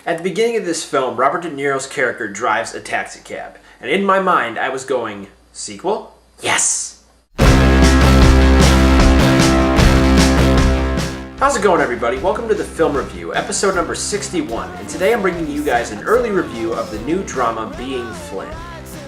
At the beginning of this film, Robert De Niro's character drives a taxicab, and in my mind I was going, sequel? Yes! How's it going, everybody? Welcome to the Film Review, episode number 61, and today I'm bringing you guys an early review of the new drama Being Flynn.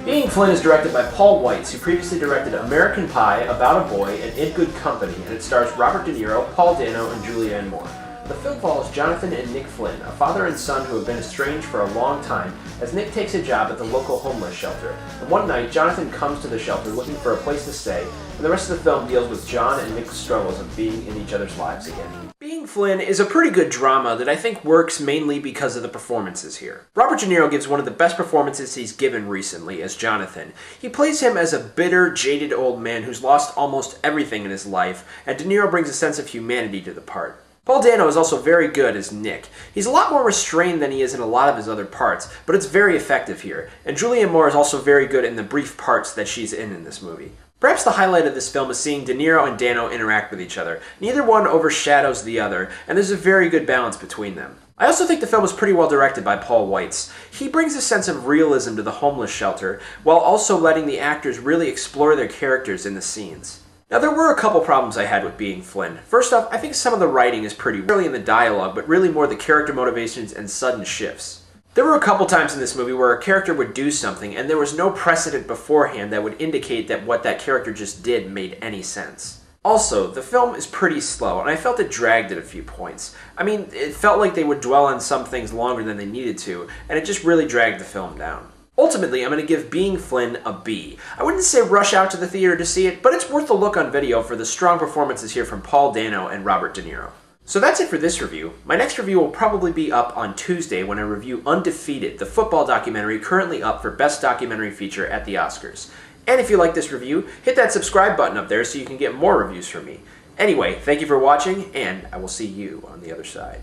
Being Flynn is directed by Paul Weitz, who previously directed American Pie, About a Boy, and In Good Company, and it stars Robert De Niro, Paul Dano, and Julianne Moore. The film follows Jonathan and Nick Flynn, a father and son who have been estranged for a long time, as Nick takes a job at the local homeless shelter. And one night, Jonathan comes to the shelter looking for a place to stay, and the rest of the film deals with John and Nick's struggles of being in each other's lives again. Being Flynn is a pretty good drama that I think works mainly because of the performances here. Robert De Niro gives one of the best performances he's given recently as Jonathan. He plays him as a bitter, jaded old man who's lost almost everything in his life, and De Niro brings a sense of humanity to the part. Paul Dano is also very good as Nick. He's a lot more restrained than he is in a lot of his other parts, but it's very effective here. And Julianne Moore is also very good in the brief parts that she's in this movie. Perhaps the highlight of this film is seeing De Niro and Dano interact with each other. Neither one overshadows the other, and there's a very good balance between them. I also think the film is pretty well directed by Paul Weitz. He brings a sense of realism to the homeless shelter, while also letting the actors really explore their characters in the scenes. Now, there were a couple problems I had with Being Flynn. First off, I think some of the writing is pretty early in the dialogue, but really more the character motivations and sudden shifts. There were a couple times in this movie where a character would do something and there was no precedent beforehand that would indicate that what that character just did made any sense. Also, the film is pretty slow, and I felt it dragged at a few points. I mean, it felt like they would dwell on some things longer than they needed to, and it just really dragged the film down. Ultimately, I'm going to give Being Flynn a B. I wouldn't say rush out to the theater to see it, but it's worth a look on video for the strong performances here from Paul Dano and Robert De Niro. So that's it for this review. My next review will probably be up on Tuesday when I review Undefeated, the football documentary currently up for Best Documentary Feature at the Oscars. And if you like this review, hit that subscribe button up there so you can get more reviews from me. Anyway, thank you for watching, and I will see you on the other side.